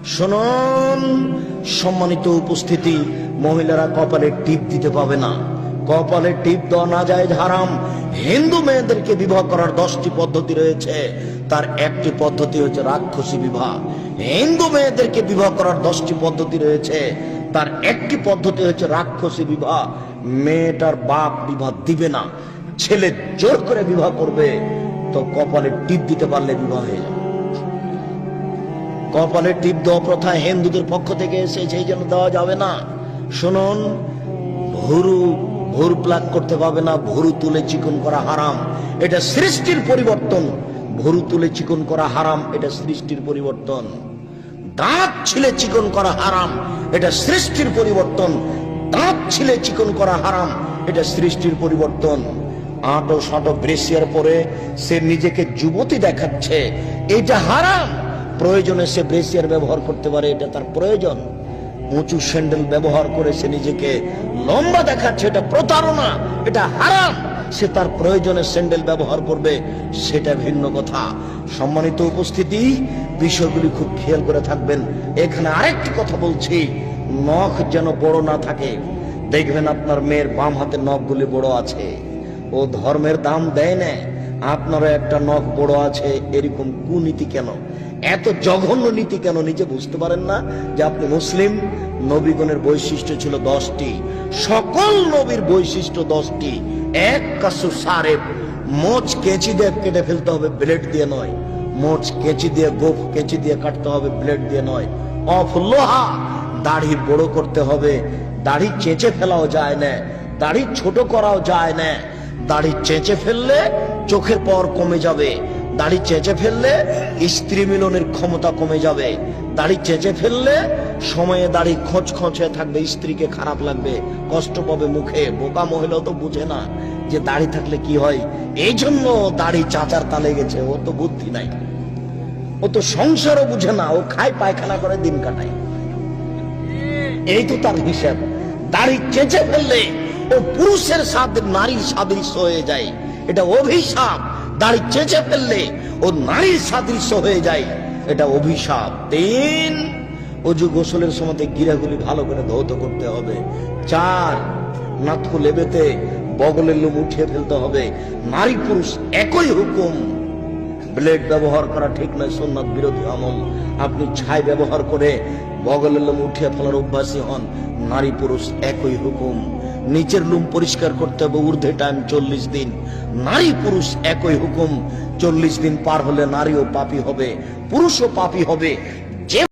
শুনুন সম্মানিত উপস্থিতি, মহিলারা কপালে টিপ দিতে পাবে না। কপালে টিপ দেওয়া না যায় হারাম। হিন্দু মেয়েদেরকে বিবাহ করার 10টি পদ্ধতি রয়েছে, তার একটি পদ্ধতি হচ্ছে রাক্ষসী বিবাহ। হিন্দু মেয়েদেরকে বিবাহ করার 10টি পদ্ধতি রয়েছে, তার একটি পদ্ধতি হচ্ছে রাক্ষসী বিবাহ। মেয়েটার বাপ বিবাহ দিবে না, ছেলে জোর করে বিবাহ করবে, তো কপালে টিপ দিতে পারলে বিবাহ হয়ে যাবে। কপালে টিপ দেওয়া প্রথা হিন্দুদের পক্ষ থেকে এসেছে, এই জন্য দেওয়া যাবে না। শুনুন, ভুরু প্লাগ করতে পারবে না, ভুরু তুলে চিকন করা হারাম, এটা সৃষ্টির পরিবর্তন। ভুরু তুলে চিকন করা হারাম, এটা সৃষ্টির পরিবর্তন। দাঁত ছিলে চিকন করা হারাম, এটা সৃষ্টির পরিবর্তন। দাঁত ছিলে চিকন করা হারাম, এটা সৃষ্টির পরিবর্তন। আঁটো সাঁটো ব্রেসিয়ার পরে সে নিজেকে যুবতী দেখাচ্ছে, এটা হারাম। প্রয়োজনে সে ব্রেসিয়ার ব্যবহার করতে পারে, এটা তার প্রয়োজন। উঁচু স্যান্ডেল ব্যবহার করে সে নিজেকে লম্বা দেখাচ্ছে, এটা প্রতারণা, এটা হারাম। সে তার প্রয়োজনে স্যান্ডেল ব্যবহার করবে, সেটা ভিন্ন কথা। সম্মানিত উপস্থিতি, বিষয়গুলি খুব খেয়াল করে থাকবেন। এখানে আরেকটি কথা বলছি, নখ যেন বড় না থাকে। দেখবেন আপনার মেয়ের বাম হাতের নখগুলি বড় আছে, ও ধর্মের দাম দেয় না। আপনারও একটা নখ বড় আছে, এরকম কুনীতি কেন? এত জঘন্য নীতি কেন? নিজে বুঝতে পারেন না যে আপনি মুসলিম? নবীগণের বৈশিষ্ট্য ছিল 10টি, সকল নবীর বৈশিষ্ট্য 10টি। এক কাসু সারেব, মোচ কেচি দিয়ে কেটে ফেলতে হবে, ব্লেড দিয়ে নয়। মোচ কেচি দিয়ে, গোফ কেচি দিয়ে কাটতে হবে, ব্লেড দিয়ে নয়। অফ লোহা, দাড়ি বড় করতে হবে, দাড়ি চেঁচে ফেলাও যায় না, দাড়ি ছোট করাও যায় না। দাড়ি চেঁচে ফেললে চোখের পাওয়ার কমে যাবে, দাড়ি চেঁচে ফেললে স্ত্রী মিলনের ক্ষমতা কমে যাবে, দাড়ি চেঁচে ফেললে সময়ে দাড়ি খোঁচ খোঁচে থাকবে, স্ত্রীকে খারাপ লাগবে, কষ্ট পাবে মুখে। বোকা মহিলা তো বুঝে না যে দাড়ি থাকলে কি হয়, এই জন্য দাড়ি চাচার তালে গেছে। ও তো বুদ্ধি নাই, ও তো সংসারও বুঝে না, ও খায় পায়খানা করে দিন কাটায়, এই তো তার হিসাব। দাড়ি চেঁচে ফেললে ও পুরুষের সাথে নারীর সাদৃশ্য হয়ে যায়, এটা অভিশাপ। দাড়ি চেঁচে ফেললে ও নারীর সাদৃশ্য হয়ে যায়, এটা অভিশাপ। 3, অজু গোসলের সময় গিরাগুলি ভালো করে ধৌত করতে হবে। 4, নাথু লেবেতে বগলের লোম উঠিয়ে ফেলতে হবে। নারী পুরুষ একই হুকুম। ব্লেড ব্যবহার করা ঠিক নয়, সুন্নাত বিরোধী আমল। আপনি ছাই ব্যবহার করে বগলের লোম উঠিয়ে ফেলার অভ্যাসী হন, নারী পুরুষ একই হুকুম। নিচের লোম পরিষ্কার করতে হবে, ঊর্ধ্বে টাইম 40 দিন। নারী পুরুষ একই হুকুম। 40 দিন পার হলে নারীও পাপী হবে, পুরুষও পাপী হবে।